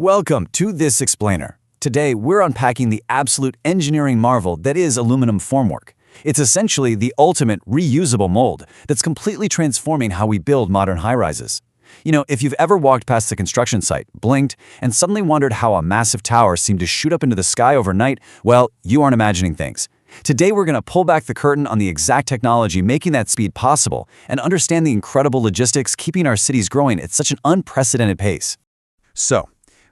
Welcome to This Explainer. Today, we're unpacking the absolute engineering marvel that is aluminum formwork. It's essentially the ultimate reusable mold that's completely transforming how we build modern high-rises. If you've ever walked past a construction site, blinked, and suddenly wondered how a massive tower seemed to shoot up into the sky overnight, well, you aren't imagining things. Today, we're going to pull back the curtain on the exact technology making that speed possible and understand the incredible logistics keeping our cities growing at such an unprecedented pace. So,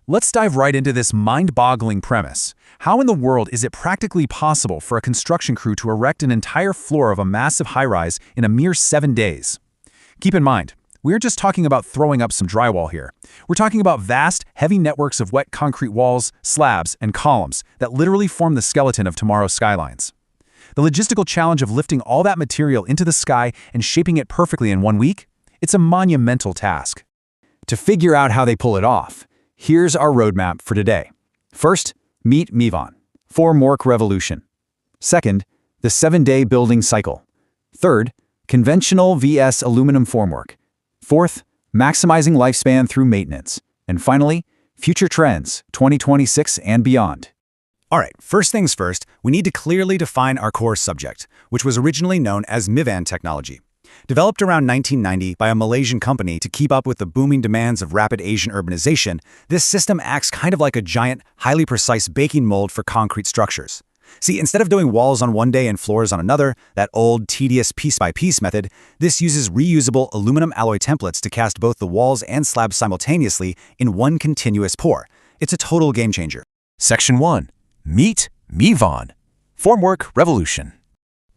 let's dive right into this mind-boggling premise. How in the world is it practically possible for a construction crew to erect an entire floor of a massive high-rise in a mere 7 days? Keep in mind, we're just talking about throwing up some drywall here. We're talking about vast, heavy networks of wet concrete walls, slabs, and columns that literally form the skeleton of tomorrow's skylines. The logistical challenge of lifting all that material into the sky and shaping it perfectly in 1 week? It's a monumental task. To figure out how they pull it off, here's our roadmap for today. First, meet Mivan, Formwork revolution. Second, the 7-day building cycle. Third, conventional vs aluminum formwork. Fourth, maximizing lifespan through maintenance. And finally, future trends, 2026 and beyond. All right, first things first, we need to clearly define our core subject, which was originally known as Mivan technology. Developed around 1990 by a Malaysian company to keep up with the booming demands of rapid Asian urbanization, this system acts kind of like a giant, highly precise baking mold for concrete structures. See, instead of doing walls on one day and floors on another, that old, tedious piece-by-piece method, this uses reusable aluminum alloy templates to cast both the walls and slabs simultaneously in one continuous pour. It's a total game changer. Section 1. Meet Mivan, Formwork revolution.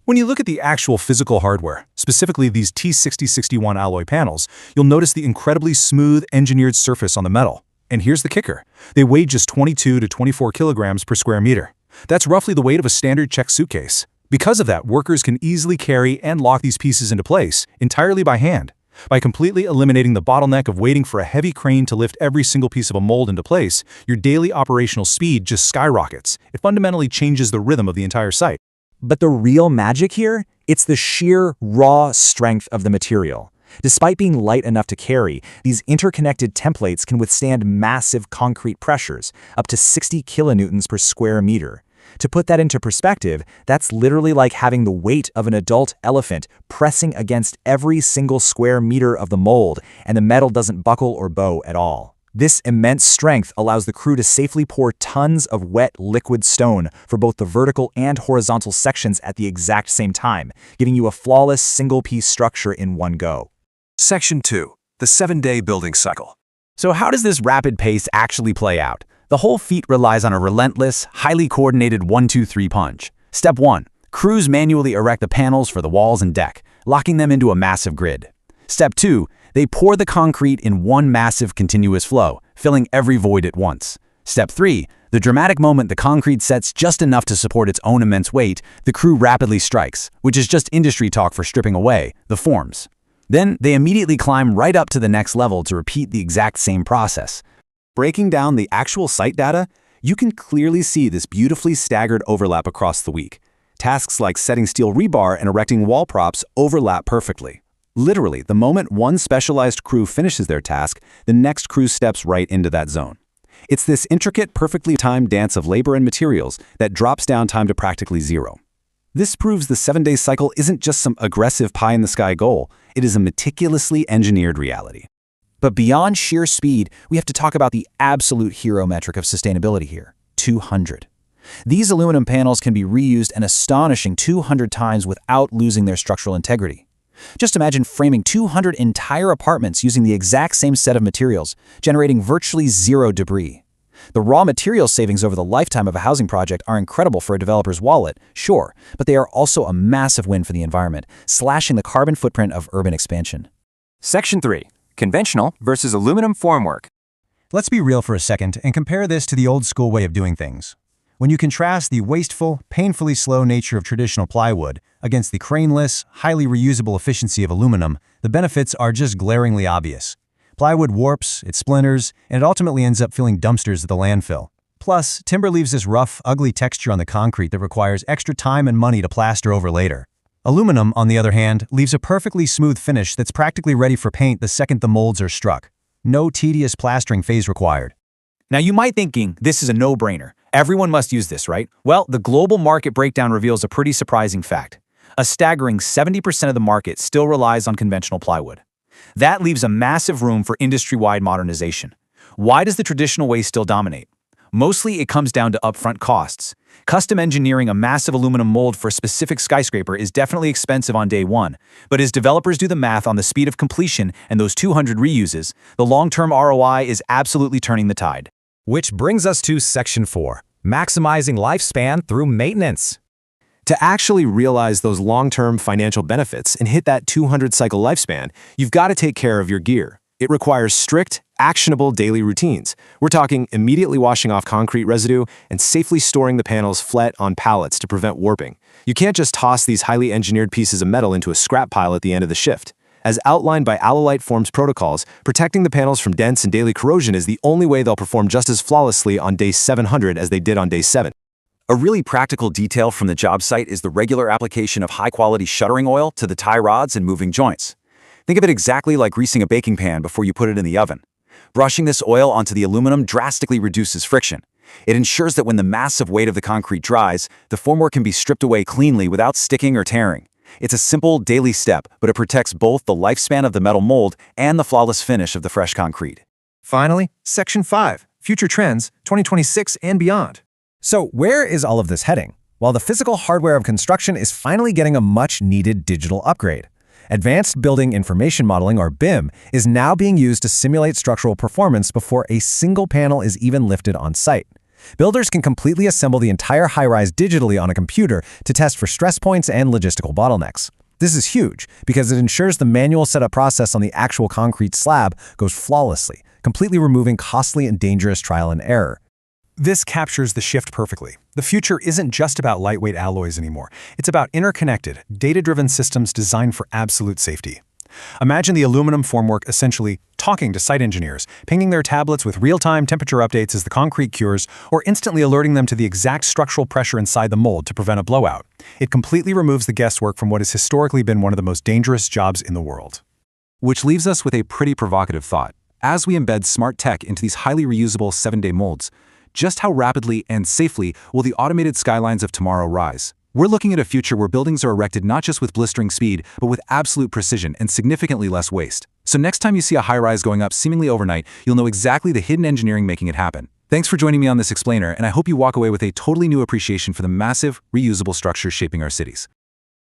When you look at the actual physical hardware, specifically these T6061 alloy panels, you'll notice the incredibly smooth, engineered surface on the metal. And here's the kicker. They weigh just 22 to 24 kilograms per square meter. That's roughly the weight of a standard Czech suitcase. Because of that, workers can easily carry and lock these pieces into place entirely by hand. By completely eliminating the bottleneck of waiting for a heavy crane to lift every single piece of a mold into place, your daily operational speed just skyrockets. It fundamentally changes the rhythm of the entire site. But the real magic here, it's the sheer, raw strength of the material. Despite being light enough to carry, these interconnected templates can withstand massive concrete pressures, up to 60 kilonewtons per square meter. To put that into perspective, that's literally like having the weight of an adult elephant pressing against every single square meter of the mold, and the metal doesn't buckle or bow at all. This immense strength allows the crew to safely pour tons of wet liquid stone for both the vertical and horizontal sections at the exact same time, giving you a flawless single-piece structure in one go. Section 2. The 7-day building cycle. So how does this rapid pace actually play out? The whole feat relies on a relentless, highly coordinated 1-2-3 punch. Step 1. Crews manually erect the panels for the walls and deck, locking them into a massive grid. Step 2. They pour the concrete in one massive continuous flow, filling every void at once. Step 3. The dramatic moment the concrete sets just enough to support its own immense weight, the crew rapidly strikes, which is just industry talk for stripping away, the forms. Then they immediately climb right up to the next level to repeat the exact same process. Breaking down the actual site data, you can clearly see this beautifully staggered overlap across the week. Tasks like setting steel rebar and erecting wall props overlap perfectly. Literally, the moment one specialized crew finishes their task, the next crew steps right into that zone. It's this intricate, perfectly timed dance of labor and materials that drops down time to practically zero. This proves the 7-day cycle isn't just some aggressive pie-in-the-sky goal, it is a meticulously engineered reality. But beyond sheer speed, we have to talk about the absolute hero metric of sustainability here, 200. These aluminum panels can be reused an astonishing 200 times without losing their structural integrity. Just imagine framing 200 entire apartments using the exact same set of materials, generating virtually zero debris. The raw material savings over the lifetime of a housing project are incredible for a developer's wallet, sure, but they are also a massive win for the environment, slashing the carbon footprint of urban expansion. Section 3. Conventional versus aluminum formwork. Let's be real for a second and compare this to the old school way of doing things. When you contrast the wasteful, painfully slow nature of traditional plywood against the craneless, highly reusable efficiency of aluminum, the benefits are just glaringly obvious. Plywood warps, it splinters, and it ultimately ends up filling dumpsters at the landfill. Plus, timber leaves this rough, ugly texture on the concrete that requires extra time and money to plaster over later. Aluminum, on the other hand, leaves a perfectly smooth finish that's practically ready for paint the second the molds are struck. No tedious plastering phase required. Now you might thinking this is a no-brainer. Everyone must use this, right? Well, the global market breakdown reveals a pretty surprising fact. A staggering 70% of the market still relies on conventional plywood. That leaves a massive room for industry-wide modernization. Why does the traditional way still dominate? Mostly it comes down to upfront costs. Custom engineering a massive aluminum mold for a specific skyscraper is definitely expensive on day one, but as developers do the math on the speed of completion and those 200 reuses, the long-term ROI is absolutely turning the tide. Which brings us to Section 4, maximizing lifespan through maintenance. To actually realize those long-term financial benefits and hit that 200-cycle lifespan, you've got to take care of your gear. It requires strict, actionable daily routines. We're talking immediately washing off concrete residue and safely storing the panels flat on pallets to prevent warping. You can't just toss these highly engineered pieces of metal into a scrap pile at the end of the shift. As outlined by Aluminium Form's protocols, protecting the panels from dents and daily corrosion is the only way they'll perform just as flawlessly on day 700 as they did on day 7. A really practical detail from the job site is the regular application of high-quality shuttering oil to the tie rods and moving joints. Think of it exactly like greasing a baking pan before you put it in the oven. Brushing this oil onto the aluminum drastically reduces friction. It ensures that when the massive weight of the concrete dries, the formwork can be stripped away cleanly without sticking or tearing. It's a simple, daily step, but it protects both the lifespan of the metal mold and the flawless finish of the fresh concrete. Finally, Section 5, Future Trends, 2026 and beyond. So where is all of this heading? Well, the physical hardware of construction is finally getting a much-needed digital upgrade. Advanced Building Information Modeling, or BIM, is now being used to simulate structural performance before a single panel is even lifted on site. Builders can completely assemble the entire high-rise digitally on a computer to test for stress points and logistical bottlenecks. This is huge because it ensures the manual setup process on the actual concrete slab goes flawlessly, completely removing costly and dangerous trial and error. This captures the shift perfectly. The future isn't just about lightweight alloys anymore. It's about interconnected, data-driven systems designed for absolute safety. Imagine the aluminum formwork essentially talking to site engineers, pinging their tablets with real-time temperature updates as the concrete cures, or instantly alerting them to the exact structural pressure inside the mold to prevent a blowout. It completely removes the guesswork from what has historically been one of the most dangerous jobs in the world. Which leaves us with a pretty provocative thought. As we embed smart tech into these highly reusable 7-day molds, just how rapidly and safely will the automated skylines of tomorrow rise? We're looking at a future where buildings are erected not just with blistering speed, but with absolute precision and significantly less waste. So next time you see a high-rise going up seemingly overnight, you'll know exactly the hidden engineering making it happen. Thanks for joining me on this explainer, and I hope you walk away with a totally new appreciation for the massive, reusable structures shaping our cities.